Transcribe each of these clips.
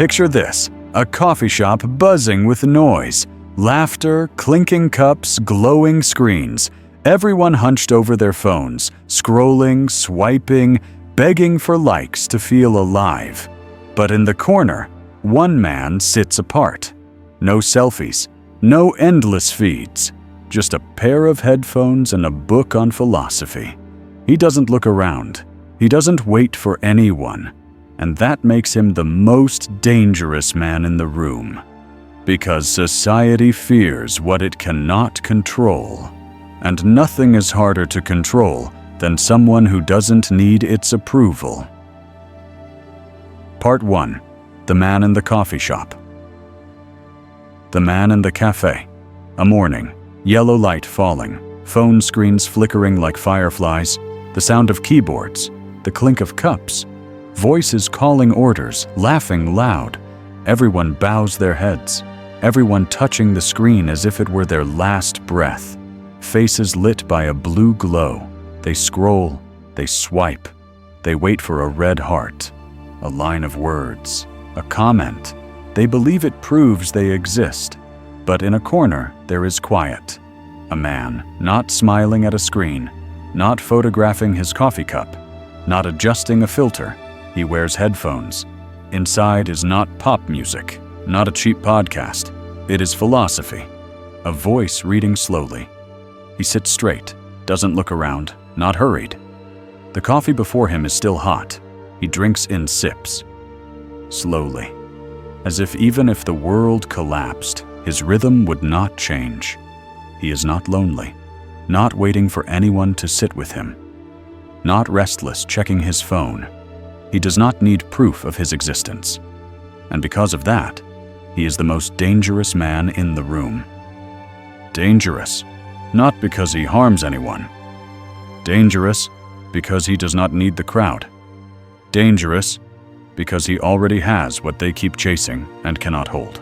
Picture this: a coffee shop buzzing with noise, laughter, clinking cups, glowing screens, everyone hunched over their phones, scrolling, swiping, begging for likes to feel alive. But in the corner, one man sits apart. No selfies, no endless feeds, just a pair of headphones and a book on philosophy. He doesn't look around. He doesn't wait for anyone. And that makes him the most dangerous man in the room. Because society fears what it cannot control. And nothing is harder to control than someone who doesn't need its approval. Part 1. The Man in the Coffee Shop. The man in the cafe. A morning, yellow light falling, phone screens flickering like fireflies, the sound of keyboards, the clink of cups, voices calling orders, laughing loud. Everyone bows their heads, everyone touching the screen as if it were their last breath. Faces lit by a blue glow. They scroll, they swipe, they wait for a red heart, a line of words, a comment. They believe it proves they exist. But in a corner, there is quiet. A man, not smiling at a screen, not photographing his coffee cup, not adjusting a filter. He wears headphones. Inside is not pop music, not a cheap podcast. It is philosophy. A voice reading slowly. He sits straight, doesn't look around, not hurried. The coffee before him is still hot. He drinks in sips. Slowly. As if even if the world collapsed, his rhythm would not change. He is not lonely, not waiting for anyone to sit with him, not restless checking his phone. He does not need proof of his existence. And because of that, he is the most dangerous man in the room. Dangerous, not because he harms anyone. Dangerous because he does not need the crowd. Dangerous because he already has what they keep chasing and cannot hold.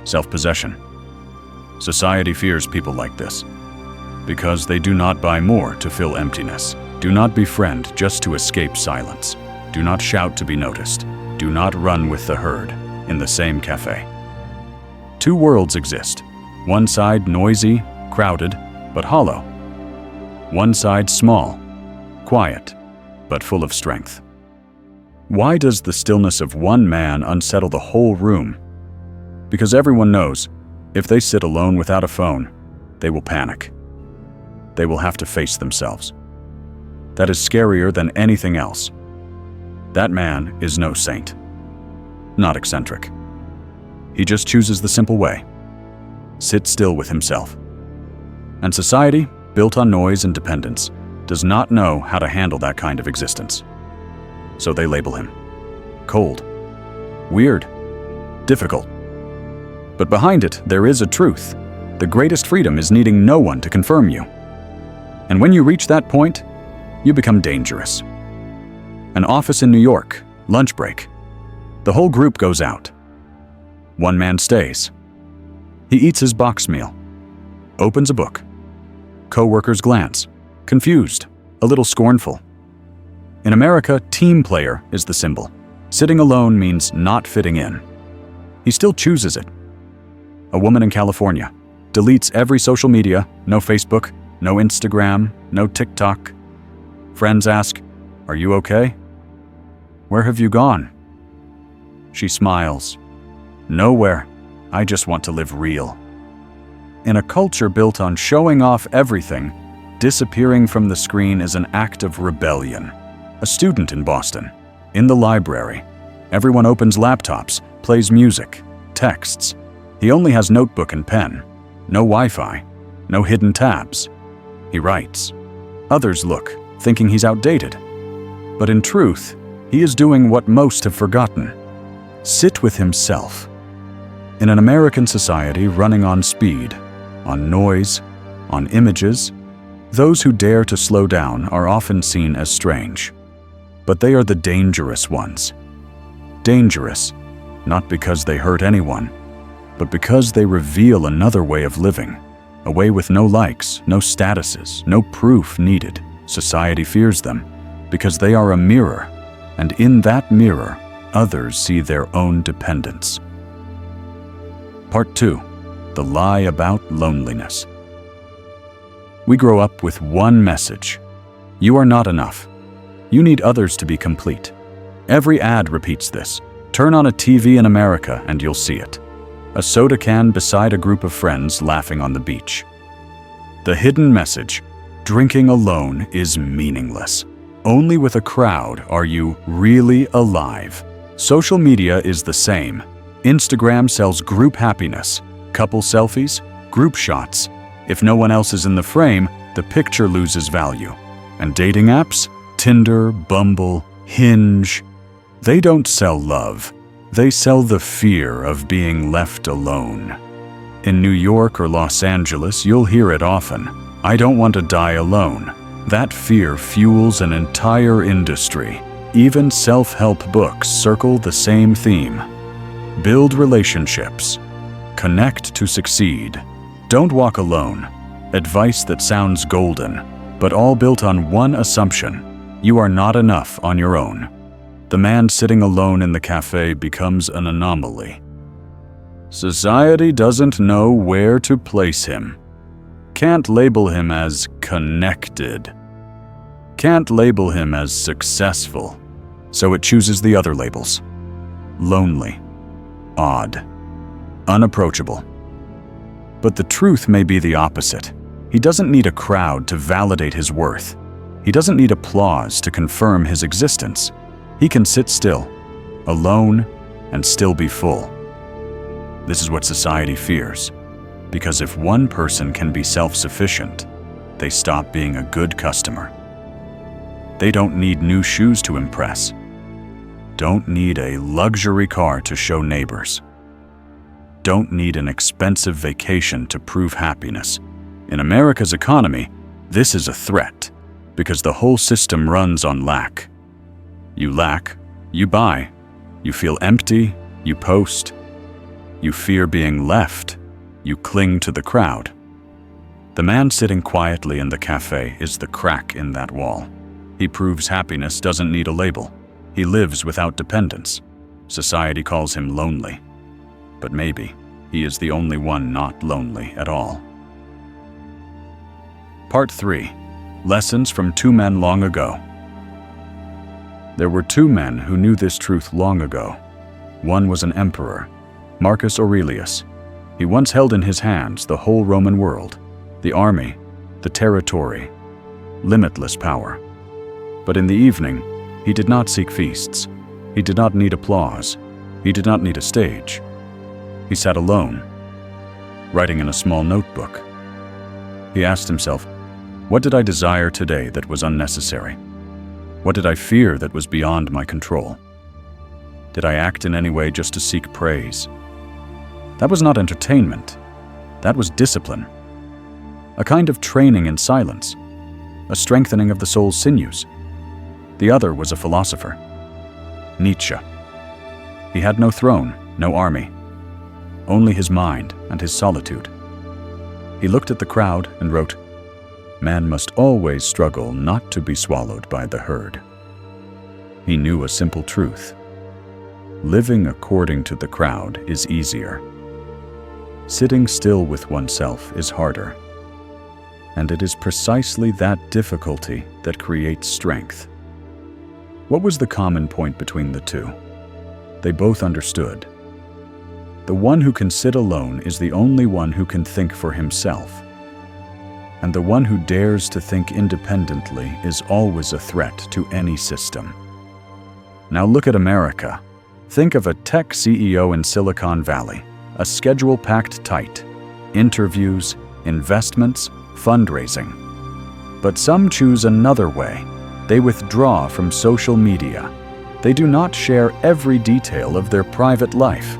Self-possession. Society fears people like this because they do not buy more to fill emptiness. Do not befriend just to escape silence. Do not shout to be noticed. Do not run with the herd in the same cafe. Two worlds exist. One side noisy, crowded, but hollow. One side small, quiet, but full of strength. Why does the stillness of one man unsettle the whole room? Because everyone knows, if they sit alone without a phone, they will panic. They will have to face themselves. That is scarier than anything else. That man is no saint. Not eccentric. He just chooses the simple way. Sit still with himself. And society, built on noise and dependence, does not know how to handle that kind of existence. So they label him cold, weird, difficult. But behind it, there is a truth. The greatest freedom is needing no one to confirm you. And when you reach that point, you become dangerous. An office in New York, lunch break. The whole group goes out. One man stays. He eats his box meal, opens a book. Co-workers glance, confused, a little scornful. In America, team player is the symbol. Sitting alone means not fitting in. He still chooses it. A woman in California deletes every social media, no Facebook, no Instagram, no TikTok. Friends ask, "Are you okay? Where have you gone?" She smiles. "Nowhere. I just want to live real." In a culture built on showing off everything, disappearing from the screen is an act of rebellion. A student in Boston, in the library. Everyone opens laptops, plays music, texts. He only has notebook and pen. No Wi-Fi, no hidden tabs. He writes. Others look, thinking he's outdated. But in truth, he is doing what most have forgotten. Sit with himself. In an American society running on speed, on noise, on images, those who dare to slow down are often seen as strange. But they are the dangerous ones. Dangerous, not because they hurt anyone, but because they reveal another way of living, a way with no likes, no statuses, no proof needed. Society fears them because they are a mirror, and in that mirror, others see their own dependence. Part 2. The lie about loneliness. We grow up with one message. You are not enough. You need others to be complete. Every ad repeats this. Turn on a TV in America and you'll see it. A soda can beside a group of friends laughing on the beach. The hidden message: drinking alone is meaningless. Only with a crowd are you really alive. Social media is the same. Instagram sells group happiness, couple selfies, group shots. If no one else is in the frame, the picture loses value. And dating apps? Tinder, Bumble, Hinge. They don't sell love. They sell the fear of being left alone. In New York or Los Angeles, you'll hear it often. I don't want to die alone. That fear fuels an entire industry. Even self-help books circle the same theme. Build relationships. Connect to succeed. Don't walk alone. Advice that sounds golden, but all built on one assumption: you are not enough on your own. The man sitting alone in the cafe becomes an anomaly. Society doesn't know where to place him. Can't label him as connected. Can't label him as successful. So it chooses the other labels. Lonely. Odd. Unapproachable. But the truth may be the opposite. He doesn't need a crowd to validate his worth. He doesn't need applause to confirm his existence. He can sit still, alone, and still be full. This is what society fears, because if one person can be self-sufficient, they stop being a good customer. They don't need new shoes to impress. Don't need a luxury car to show neighbors. Don't need an expensive vacation to prove happiness. In America's economy, this is a threat, because the whole system runs on lack. You lack, you buy. You feel empty, you post. You fear being left, you cling to the crowd. The man sitting quietly in the cafe is the crack in that wall. He proves happiness doesn't need a label. He lives without dependence. Society calls him lonely. But maybe he is the only one not lonely at all. Part 3. Lessons from two men long ago. There were two men who knew this truth long ago. One was an emperor, Marcus Aurelius. He once held in his hands the whole Roman world, the army, the territory, limitless power. But in the evening, he did not seek feasts. He did not need applause. He did not need a stage. He sat alone, writing in a small notebook. He asked himself, what did I desire today that was unnecessary? What did I fear that was beyond my control? Did I act in any way just to seek praise? That was not entertainment. That was discipline. A kind of training in silence, a strengthening of the soul's sinews. The other was a philosopher, Nietzsche. He had no throne, no army, only his mind and his solitude. He looked at the crowd and wrote, "Man must always struggle not to be swallowed by the herd." He knew a simple truth. Living according to the crowd is easier. Sitting still with oneself is harder. And it is precisely that difficulty that creates strength. What was the common point between the two? They both understood. The one who can sit alone is the only one who can think for himself. And the one who dares to think independently is always a threat to any system. Now look at America. Think of a tech CEO in Silicon Valley, a schedule packed tight, interviews, investments, fundraising. But some choose another way. They withdraw from social media. They do not share every detail of their private life.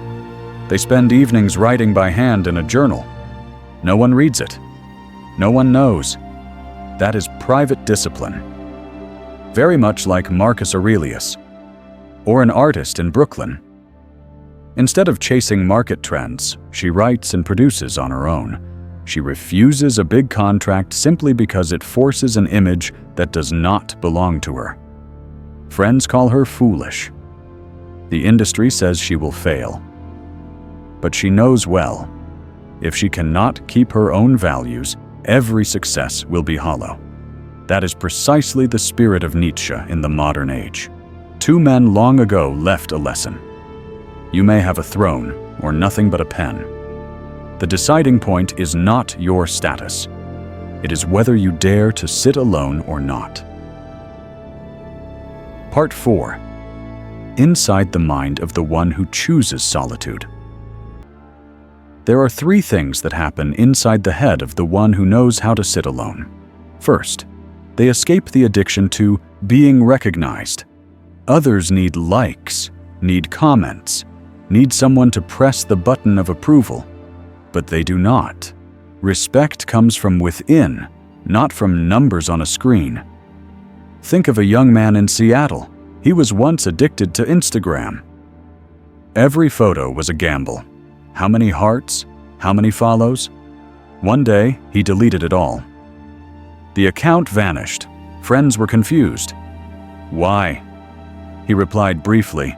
They spend evenings writing by hand in a journal. No one reads it. No one knows. That is private discipline. Very much like Marcus Aurelius, or an artist in Brooklyn. Instead of chasing market trends, she writes and produces on her own. She refuses a big contract simply because it forces an image that does not belong to her. Friends call her foolish. The industry says she will fail. But she knows well, if she cannot keep her own values, every success will be hollow. That is precisely the spirit of Nietzsche in the modern age. Two men long ago left a lesson. You may have a throne or nothing but a pen. The deciding point is not your status. It is whether you dare to sit alone or not. Part 4. Inside the mind of the one who chooses solitude. There are 3 things that happen inside the head of the one who knows how to sit alone. First, they escape the addiction to being recognized. Others need likes, need comments, need someone to press the button of approval. But they do not. Respect comes from within, not from numbers on a screen. Think of a young man in Seattle. He was once addicted to Instagram. Every photo was a gamble. How many hearts? How many follows? One day, he deleted it all. The account vanished. Friends were confused. Why? He replied briefly,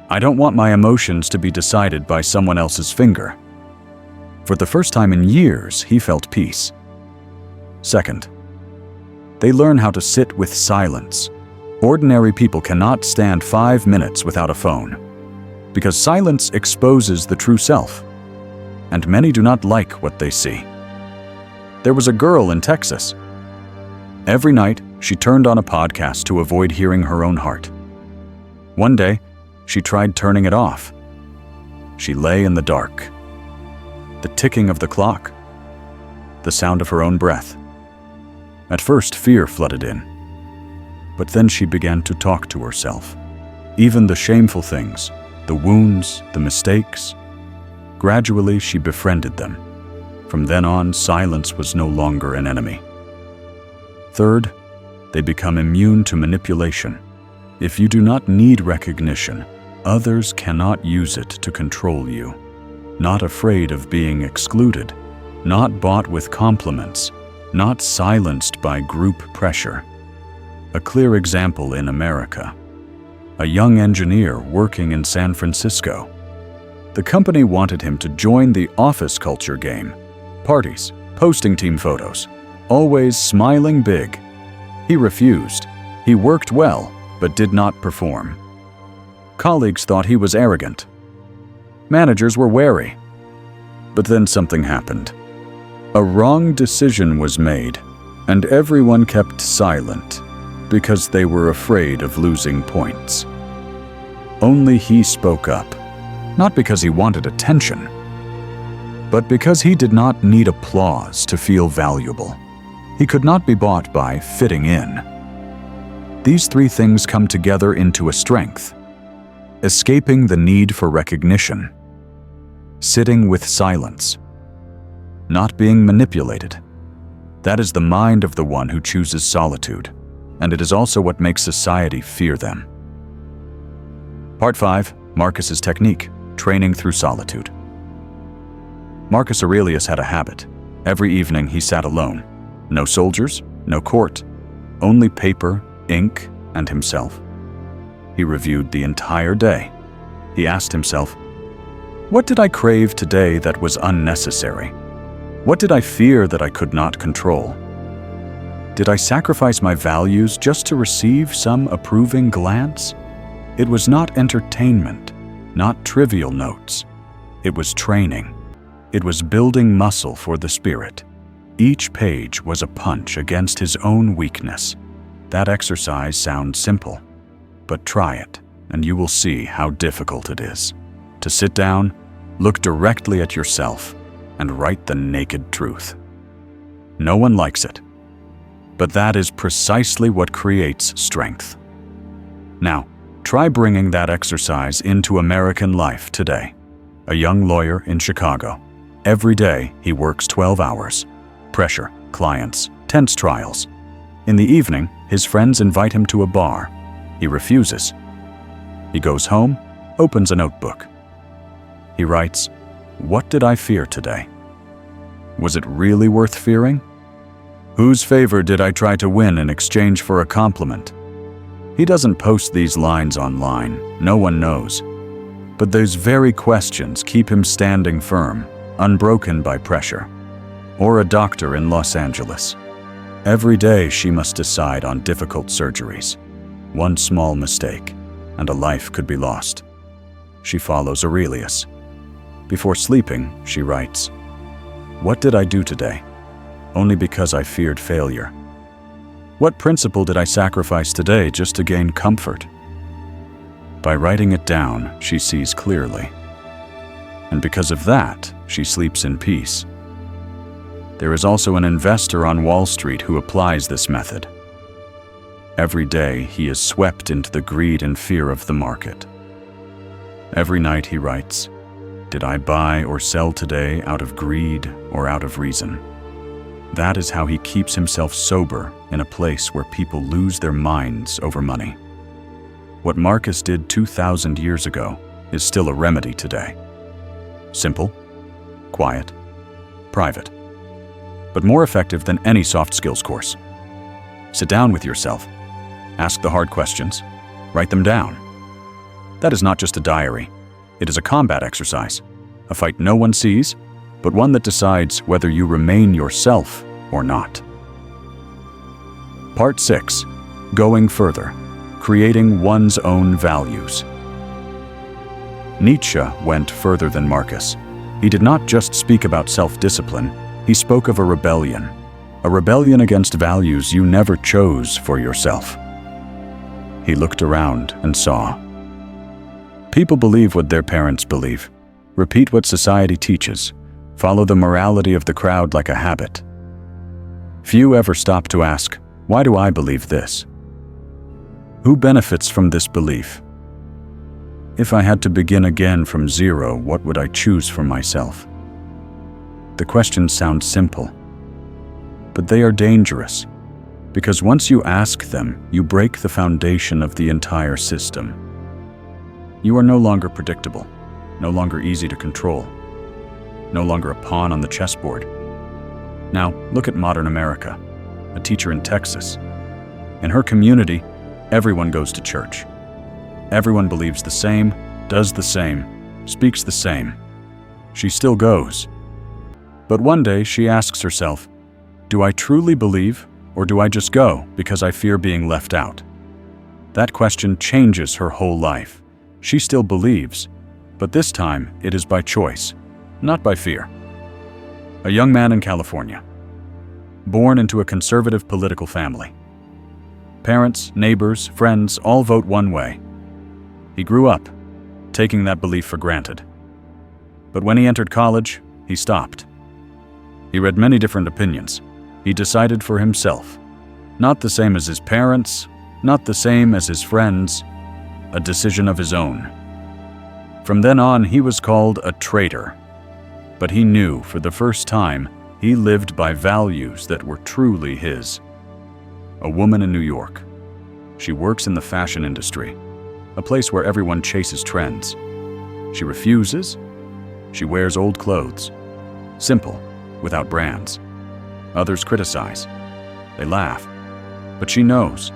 "I don't want my emotions to be decided by someone else's finger." For the first time in years, he felt peace. Second, they learn how to sit with silence. Ordinary people cannot stand 5 minutes without a phone, because silence exposes the true self, and many do not like what they see. There was a girl in Texas. Every night, she turned on a podcast to avoid hearing her own heart. One day, she tried turning it off. She lay in the dark. The ticking of the clock, the sound of her own breath. At first, fear flooded in. But then she began to talk to herself. Even the shameful things, the wounds, the mistakes. Gradually, she befriended them. From then on, silence was no longer an enemy. Third, they become immune to manipulation. If you do not need recognition, others cannot use it to control you. Not afraid of being excluded, not bought with compliments, not silenced by group pressure. A clear example in America. A young engineer working in San Francisco. The company wanted him to join the office culture game. Parties, posting team photos, always smiling big. He refused. He worked well, but did not perform. Colleagues thought he was arrogant. Managers were wary. But then something happened. A wrong decision was made, and everyone kept silent because they were afraid of losing points. Only he spoke up, not because he wanted attention, but because he did not need applause to feel valuable. He could not be bought by fitting in. These 3 things come together into a strength. Escaping the need for recognition. Sitting with silence. Not being manipulated. That is the mind of the one who chooses solitude, and it is also what makes society fear them. Part 5. Marcus's technique, training through solitude. Marcus Aurelius had a habit. Every evening he sat alone. No soldiers, no court, only paper, ink, and himself. He reviewed the entire day. He asked himself, what did I crave today that was unnecessary? What did I fear that I could not control? Did I sacrifice my values just to receive some approving glance? It was not entertainment, not trivial notes. It was training. It was building muscle for the spirit. Each page was a punch against his own weakness. That exercise sounds simple, but try it, and you will see how difficult it is. To sit down, look directly at yourself, and write the naked truth. No one likes it, but that is precisely what creates strength. Now, try bringing that exercise into American life today. A young lawyer in Chicago. Every day he works 12 hours. Pressure, clients, tense trials. In the evening, his friends invite him to a bar. He refuses. He goes home, opens a notebook. He writes, "What did I fear today? Was it really worth fearing? Whose favor did I try to win in exchange for a compliment? He doesn't post these lines online, no one knows. But those very questions keep him standing firm, unbroken by pressure. Or a doctor in Los Angeles. Every day she must decide on difficult surgeries. One small mistake, and a life could be lost. She follows Aurelius. Before sleeping, she writes, "What did I do today? Only because I feared failure. What principle did I sacrifice today just to gain comfort?" By writing it down, she sees clearly. And because of that, she sleeps in peace. There is also an investor on Wall Street who applies this method. Every day, he is swept into the greed and fear of the market. Every night he writes, "Did I buy or sell today out of greed or out of reason?" That is how he keeps himself sober in a place where people lose their minds over money. What Marcus did 2,000 years ago is still a remedy today. Simple, quiet, private, but more effective than any soft skills course. Sit down with yourself, ask the hard questions, write them down. That is not just a diary, it is a combat exercise, a fight no one sees, but one that decides whether you remain yourself or not. Part 6. Going further. Creating one's own values. Nietzsche went further than Marcus. He did not just speak about self-discipline, he spoke of a rebellion against values you never chose for yourself. He looked around and saw. People believe what their parents believe, repeat what society teaches, follow the morality of the crowd like a habit. Few ever stop to ask, why do I believe this? Who benefits from this belief? If I had to begin again from zero, what would I choose for myself? The questions sound simple, but they are dangerous, because once you ask them, you break the foundation of the entire system. You are no longer predictable, no longer easy to control, no longer a pawn on the chessboard. Now, look at modern America, a teacher in Texas. In her community, everyone goes to church. Everyone believes the same, does the same, speaks the same. She still goes. But one day she asks herself, do I truly believe, or do I just go because I fear being left out? That question changes her whole life. She still believes, but this time it is by choice, not by fear. A young man in California, born into a conservative political family. Parents, neighbors, friends all vote one way. He grew up, taking that belief for granted. But when he entered college, he stopped. He read many different opinions. He decided for himself. Not the same as his parents, not the same as his friends, a decision of his own. From then on, he was called a traitor. But he knew for the first time he lived by values that were truly his. A woman in New York. She works in the fashion industry, a place where everyone chases trends. She refuses. She wears old clothes. Simple, without brands. Others criticize. They laugh. But she knows,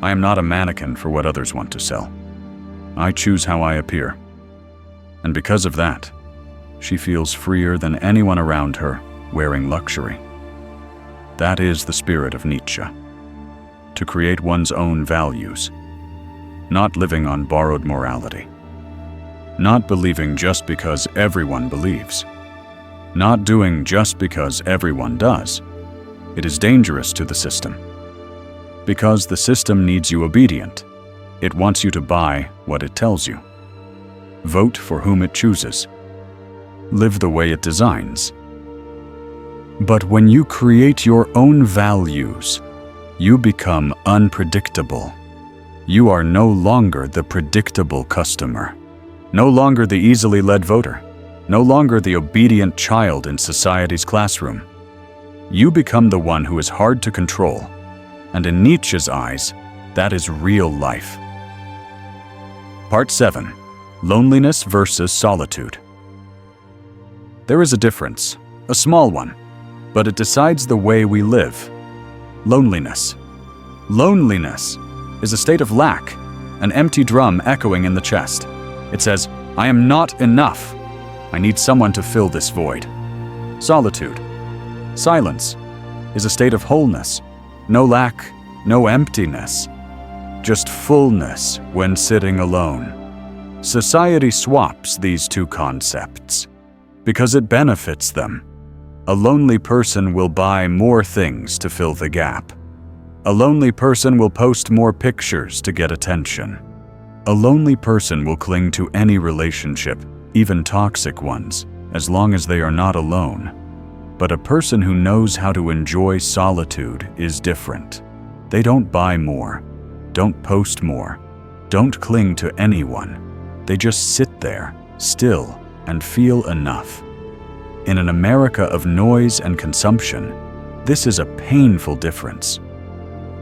I am not a mannequin for what others want to sell. I choose how I appear. And because of that, she feels freer than anyone around her, wearing luxury. That is the spirit of Nietzsche. To create one's own values. Not living on borrowed morality. Not believing just because everyone believes. Not doing just because everyone does. It is dangerous to the system. Because the system needs you obedient. It wants you to buy what it tells you. Vote for whom it chooses. Live the way it designs. But when you create your own values, you become unpredictable. You are no longer the predictable customer. No longer the easily led voter. No longer the obedient child in society's classroom. You become the one who is hard to control. And in Nietzsche's eyes, that is real life. Part 7. Loneliness versus solitude. There is a difference, a small one, but it decides the way we live. Loneliness. Loneliness. is a state of lack, an empty drum echoing in the chest. It says, I am not enough. I need someone to fill this void. Solitude, silence, is a state of wholeness. No lack, no emptiness. Just fullness when sitting alone. Society swaps these two concepts because it benefits them. A lonely person will buy more things to fill the gap. A lonely person will post more pictures to get attention. A lonely person will cling to any relationship, even toxic ones, as long as they are not alone. But a person who knows how to enjoy solitude is different. They don't buy more, don't post more, don't cling to anyone. They just sit there, still, and feel enough. In an America of noise and consumption, this is a painful difference.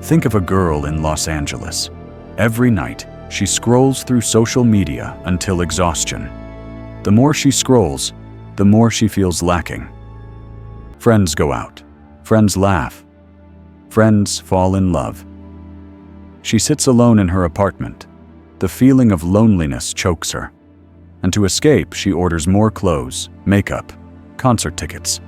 Think of a girl in Los Angeles. Every night, she scrolls through social media until exhaustion. The more she scrolls, the more she feels lacking. Friends go out. Friends laugh. Friends fall in love. She sits alone in her apartment. The feeling of loneliness chokes her. And to escape, she orders more clothes, makeup, concert tickets.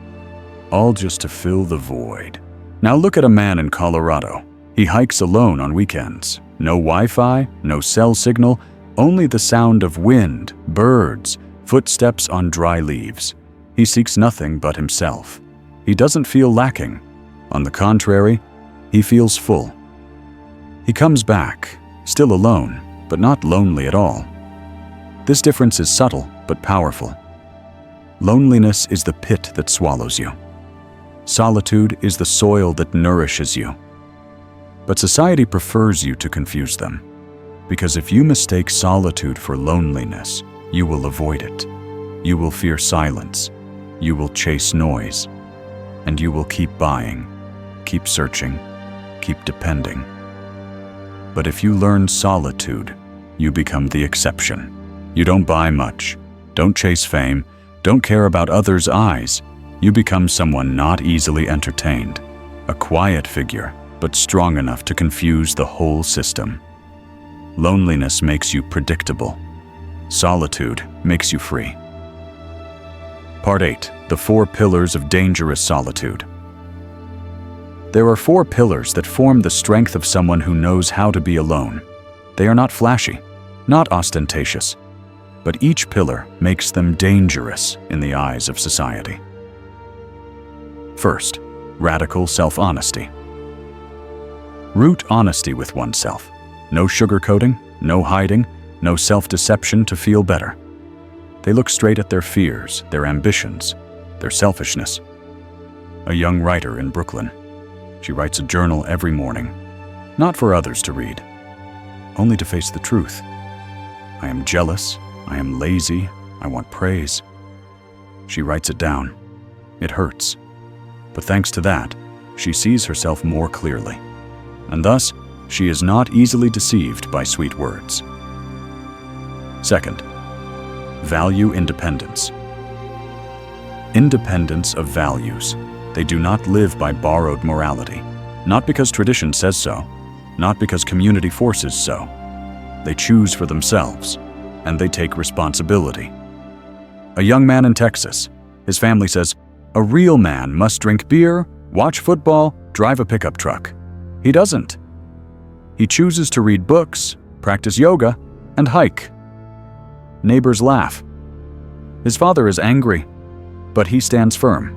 All just to fill the void. Now look at a man in Colorado. He hikes alone on weekends. No Wi-Fi, no cell signal, only the sound of wind, birds, footsteps on dry leaves. He seeks nothing but himself. He doesn't feel lacking. On the contrary, he feels full. He comes back, still alone, but not lonely at all. This difference is subtle but powerful. Loneliness is the pit that swallows you. Solitude is the soil that nourishes you. But society prefers you to confuse them, because if you mistake solitude for loneliness, you will avoid it. You will fear silence. You will chase noise. And you will keep buying, keep searching, keep depending. But if you learn solitude, you become the exception. You don't buy much, don't chase fame, don't care about others' eyes. You become someone not easily entertained, a quiet figure, but strong enough to confuse the whole system. Loneliness makes you predictable. Solitude makes you free. Part 8. The 4 Pillars of Dangerous Solitude. There are 4 pillars that form the strength of someone who knows how to be alone. They are not flashy, not ostentatious, but each pillar makes them dangerous in the eyes of society. First, radical self-honesty. Root honesty with oneself. No sugarcoating, no hiding, no self-deception to feel better. They look straight at their fears, their ambitions, their selfishness. A young writer in Brooklyn. She writes a journal every morning, not for others to read, only to face the truth. I am jealous, I am lazy, I want praise. She writes it down. It hurts. But thanks to that, she sees herself more clearly. And thus, she is not easily deceived by sweet words. Second, value independence. Independence of values. They do not live by borrowed morality. Not because tradition says so, not because community forces so. They choose for themselves, and they take responsibility. A young man in Texas, his family says, a real man must drink beer, watch football, drive a pickup truck. He doesn't. He chooses to read books, practice yoga, and hike. Neighbors laugh. His father is angry, but he stands firm.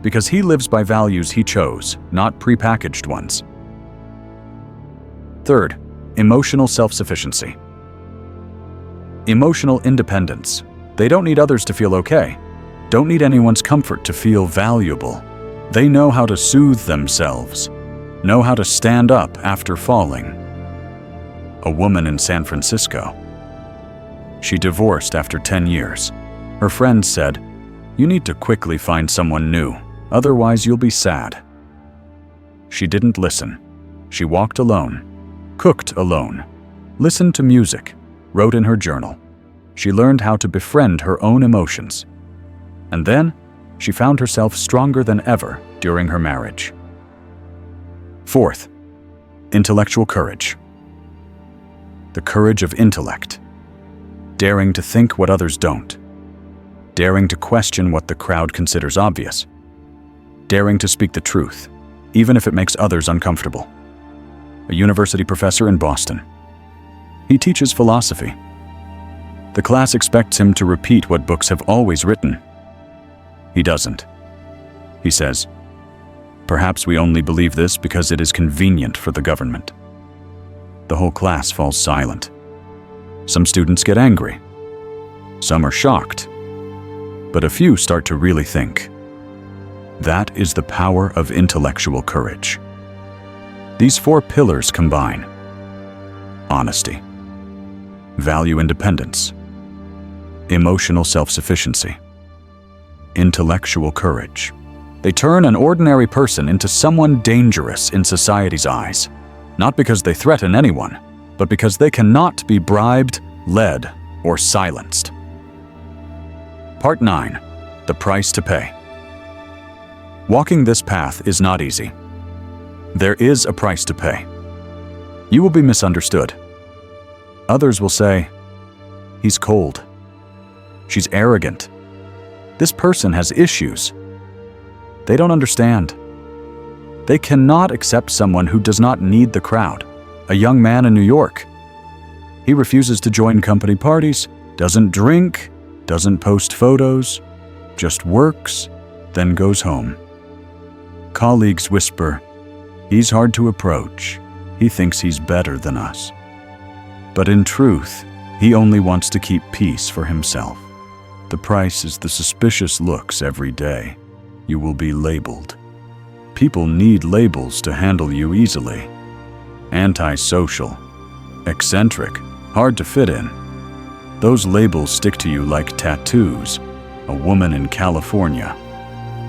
Because he lives by values he chose, not prepackaged ones. Third, emotional self-sufficiency. Emotional independence. They don't need others to feel okay. Don't need anyone's comfort to feel valuable. They know how to soothe themselves, know how to stand up after falling. A woman in San Francisco. She divorced after 10 years. Her friends said, "You need to quickly find someone new, otherwise you'll be sad." She didn't listen. She walked alone, cooked alone, listened to music, wrote in her journal. She learned how to befriend her own emotions. And then, she found herself stronger than ever during her marriage. Fourth, intellectual courage. the courage of intellect, daring to think what others don't, daring to question what the crowd considers obvious, daring to speak the truth, even if it makes others uncomfortable. A university professor in Boston. He teaches philosophy. The class expects him to repeat what books have always written. He doesn't. He says, "Perhaps we only believe this because it is convenient for the government." The whole class falls silent. Some students get angry. Some are shocked. But a few start to really think. That is the power of intellectual courage. These 4 pillars combine: honesty, value independence, emotional self-sufficiency, intellectual courage. They turn an ordinary person into someone dangerous in society's eyes, not because they threaten anyone, but because they cannot be bribed, led, or silenced. Part 9. The price to pay. Walking this path is not easy. There is a price to pay. You will be misunderstood. Others will say, "He's cold. She's arrogant. This person has issues." They don't understand. They cannot accept someone who does not need the crowd. A young man in New York. He refuses to join company parties, doesn't drink, doesn't post photos, just works, then goes home. Colleagues whisper, "He's hard to approach. He thinks he's better than us." But in truth, he only wants to keep peace for himself. The price is the suspicious looks every day. You will be labeled. People need labels to handle you easily. Antisocial, eccentric, hard to fit in. Those labels stick to you like tattoos. A woman in California.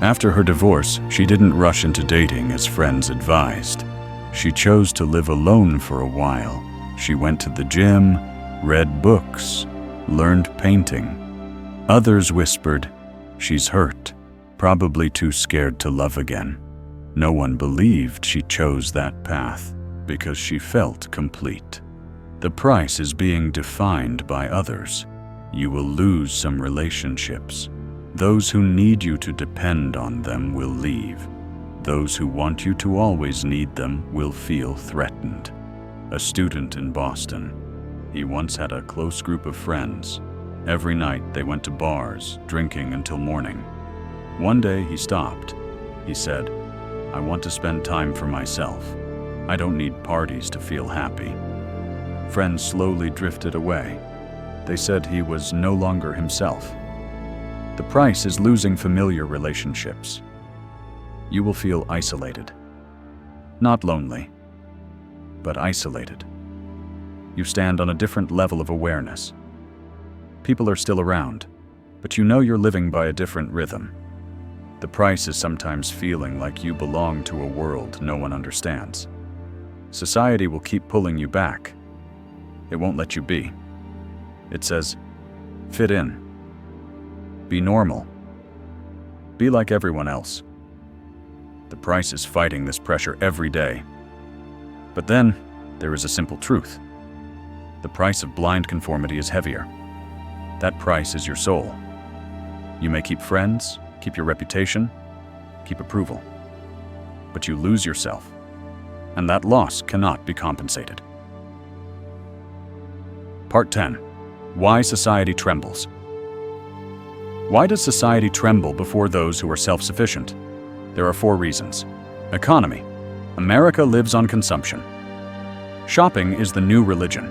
After her divorce, she didn't rush into dating as friends advised. She chose to live alone for a while. She went to the gym, read books, learned painting. Others whispered, "She's hurt, probably too scared to love again." No one believed she chose that path because she felt complete. The price is being defined by others. You will lose some relationships. Those who need you to depend on them will leave. Those who want you to always need them will feel threatened. A student in Boston. He once had a close group of friends. Every night they went to bars, drinking until morning. One day he stopped. He said, "I want to spend time for myself. I don't need parties to feel happy." Friends slowly drifted away. They said he was no longer himself. The price is losing familiar relationships. You will feel isolated. Not lonely, but isolated. You stand on a different level of awareness. People are still around, but you know you're living by a different rhythm. The price is sometimes feeling like you belong to a world no one understands. Society will keep pulling you back. It won't let you be. It says, fit in. Be normal. Be like everyone else. The price is fighting this pressure every day. But then, there is a simple truth. The price of blind conformity is heavier. That price is your soul. You may keep friends, keep your reputation, keep approval. But you lose yourself, and that loss cannot be compensated. Part 10. Why society trembles. Why does society tremble before those who are self-sufficient? There are 4 reasons. Economy. America lives on consumption. Shopping is the new religion.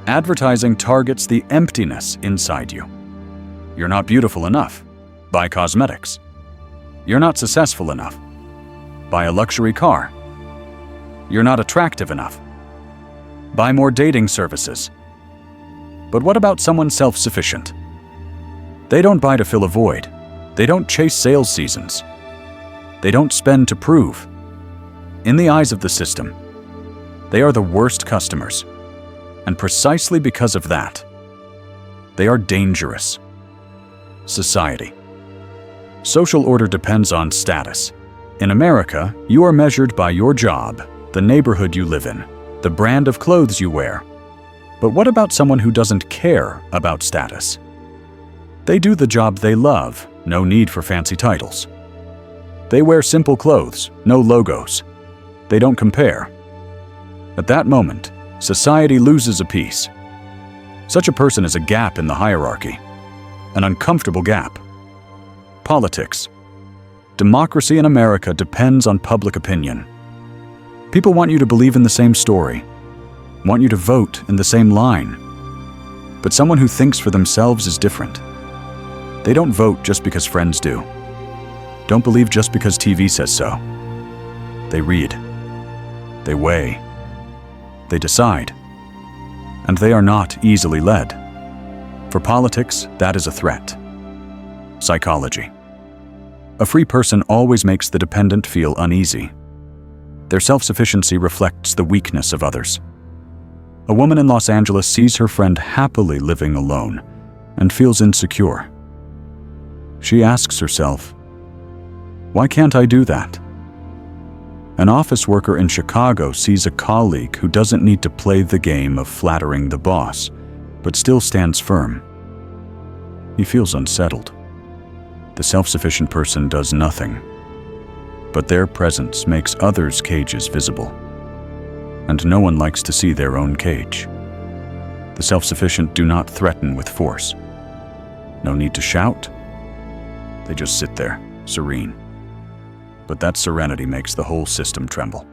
Advertising targets the emptiness inside you. You're not beautiful enough. Buy cosmetics. You're not successful enough. Buy a luxury car. You're not attractive enough. Buy more dating services. But what about someone self-sufficient? They don't buy to fill a void. They don't chase sales seasons. They don't spend to prove. In the eyes of the system, they are the worst customers. And precisely because of that, they are dangerous. Society. Social order depends on status. In America, you are measured by your job, the neighborhood you live in, the brand of clothes you wear. But what about someone who doesn't care about status? They do the job they love, no need for fancy titles. They wear simple clothes, no logos. They don't compare. At that moment, society loses a piece. Such a person is a gap in the hierarchy, an uncomfortable gap. Politics. Democracy in America depends on public opinion. People want you to believe in the same story, want you to vote in the same line. But someone who thinks for themselves is different. They don't vote just because friends do. Don't believe just because TV says so. They read. They weigh. They decide. And they are not easily led. For politics, that is a threat. Psychology. A free person always makes the dependent feel uneasy. Their self-sufficiency reflects the weakness of others. A woman in Los Angeles sees her friend happily living alone and feels insecure. She asks herself, "Why can't I do that?" An office worker in Chicago sees a colleague who doesn't need to play the game of flattering the boss, but still stands firm. He feels unsettled. The self-sufficient person does nothing, but their presence makes others' cages visible. And no one likes to see their own cage. The self-sufficient do not threaten with force. No need to shout. They just sit there, serene. But that serenity makes the whole system tremble.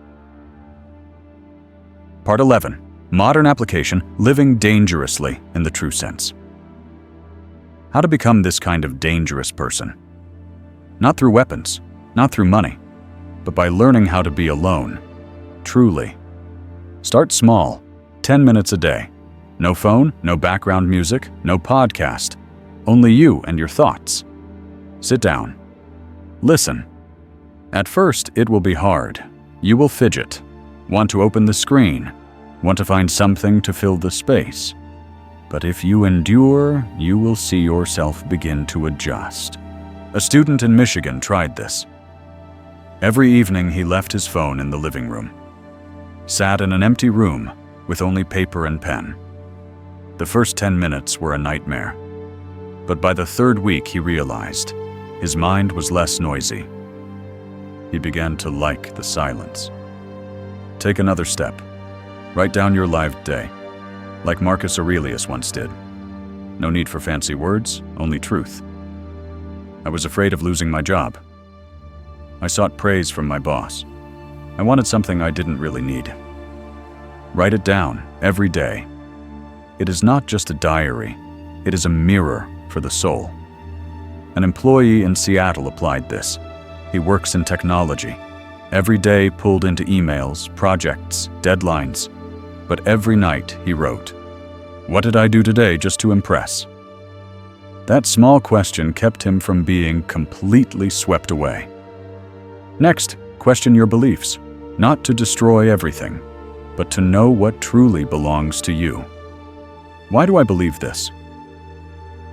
Part 11. Modern application, living dangerously in the true sense. How to become this kind of dangerous person. Not through weapons, not through money, but by learning how to be alone, truly. Start small, 10 minutes a day. No phone, no background music, no podcast. Only you and your thoughts. Sit down. Listen. At first, it will be hard. You will fidget, want to open the screen, want to find something to fill the space. But if you endure, you will see yourself begin to adjust. A student in Michigan tried this. Every evening, he left his phone in the living room. Sat in an empty room with only paper and pen. The first 10 minutes were a nightmare. But by the third week, he realized his mind was less noisy. He began to like the silence. Take another step. Write down your lived day, like Marcus Aurelius once did. No need for fancy words, only truth. I was afraid of losing my job. I sought praise from my boss. I wanted something I didn't really need. Write it down every day. It is not just a diary, it is a mirror for the soul. An employee in Seattle applied this. He works in technology. Every day pulled into emails, projects, deadlines. But every night he wrote, "What did I do today just to impress?" That small question kept him from being completely swept away. Next, question your beliefs, not to destroy everything, but to know what truly belongs to you. Why do I believe this?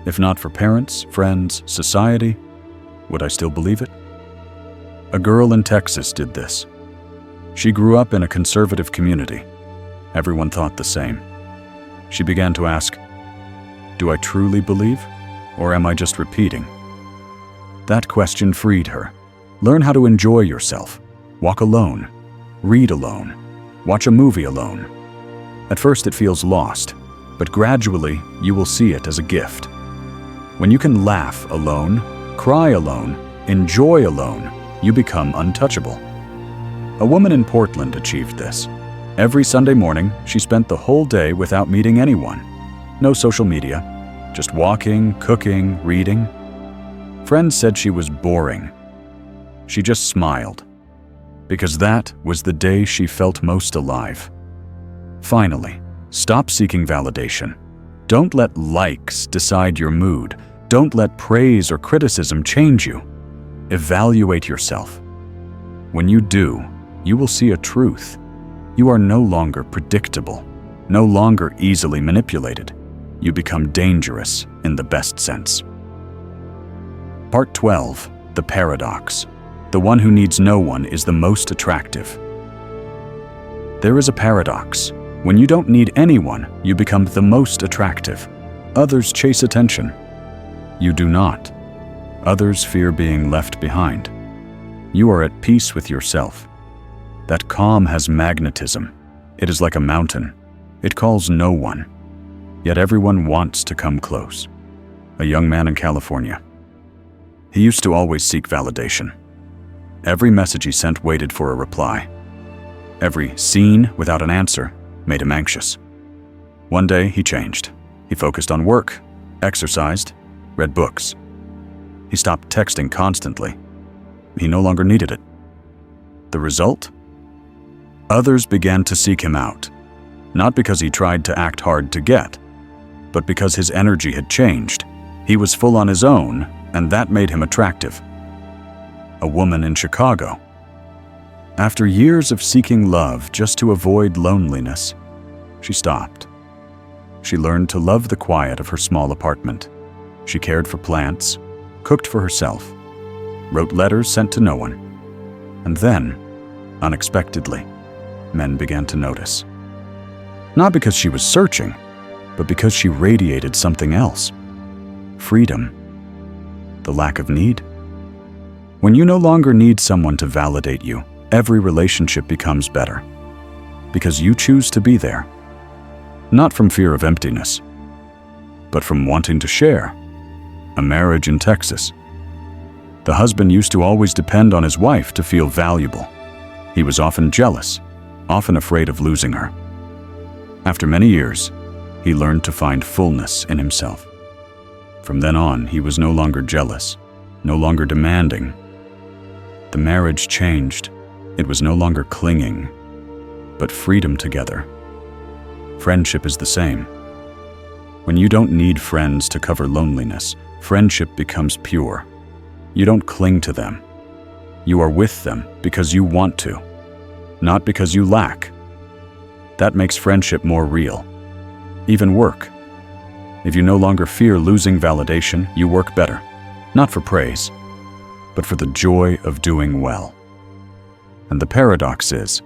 If not for parents, friends, society, would I still believe it? A girl in Texas did this. She grew up in a conservative community. Everyone thought the same. She began to ask, "Do I truly believe, or am I just repeating?" That question freed her. Learn how to enjoy yourself. Walk alone. Read alone. Watch a movie alone. At first it feels lost, but gradually you will see it as a gift. When you can laugh alone, cry alone, enjoy alone, you become untouchable. A woman in Portland achieved this. Every Sunday morning, she spent the whole day without meeting anyone. No social media, just walking, cooking, reading. Friends said she was boring. She just smiled, because that was the day she felt most alive. Finally, stop seeking validation. Don't let likes decide your mood. Don't let praise or criticism change you. Evaluate yourself. When you do, you will see a truth. You are no longer predictable, no longer easily manipulated. You become dangerous in the best sense. Part 12. The paradox. The one who needs no one is the most attractive. There is a paradox. When you don't need anyone, you become the most attractive. Others chase attention. You do not. Others fear being left behind. You are at peace with yourself. That calm has magnetism. It is like a mountain. It calls no one. Yet everyone wants to come close. A young man in California. He used to always seek validation. Every message he sent waited for a reply. Every scene without an answer made him anxious. One day he changed. He focused on work, exercised, read books. He stopped texting constantly. He no longer needed it. The result? Others began to seek him out, not because he tried to act hard to get, but because his energy had changed. He was full on his own, and that made him attractive. A woman in Chicago. After years of seeking love just to avoid loneliness, she stopped. She learned to love the quiet of her small apartment. She cared for plants, cooked for herself, wrote letters sent to no one. And then, unexpectedly, men began to notice. Not because she was searching, but because she radiated something else. Freedom. The lack of need. When you no longer need someone to validate you, every relationship becomes better. Because you choose to be there. Not from fear of emptiness, but from wanting to share. A marriage in Texas. The husband used to always depend on his wife to feel valuable. He was often jealous, often afraid of losing her. After many years, he learned to find fullness in himself. From then on, he was no longer jealous, no longer demanding. The marriage changed. It was no longer clinging, but freedom together. Friendship is the same. When you don't need friends to cover loneliness, friendship becomes pure. You don't cling to them. You are with them because you want to, not because you lack. That makes friendship more real. Even work. If you no longer fear losing validation, you work better, not for praise, but for the joy of doing well. And the paradox is,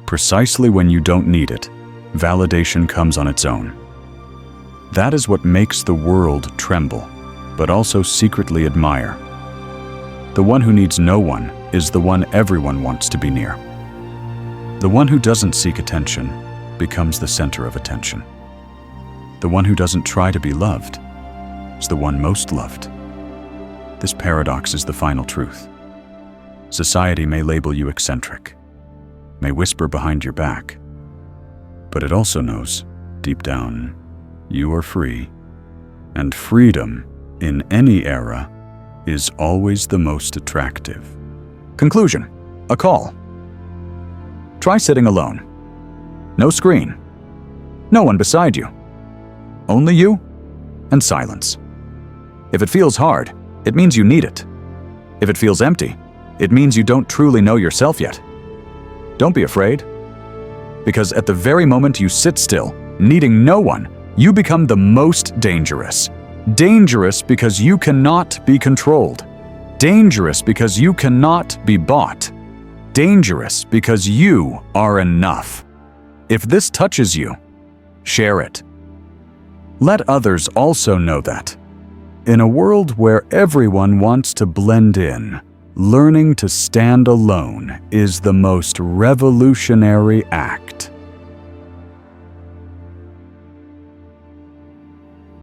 precisely when you don't need it, validation comes on its own. That is what makes the world tremble, but also secretly admire. The one who needs no one is the one everyone wants to be near. The one who doesn't seek attention becomes the center of attention. The one who doesn't try to be loved is the one most loved. This paradox is the final truth. Society may label you eccentric, may whisper behind your back, but it also knows, deep down, you are free, and freedom in any era is always the most attractive. Conclusion. A call. Try sitting alone. No screen. No one beside you. Only you and silence. If it feels hard, it means you need it. If it feels empty, it means you don't truly know yourself yet. Don't be afraid. Because at the very moment you sit still, needing no one, you become the most dangerous. Dangerous because you cannot be controlled. Dangerous because you cannot be bought. Dangerous because you are enough. If this touches you, share it. Let others also know that. In a world where everyone wants to blend in, learning to stand alone is the most revolutionary act.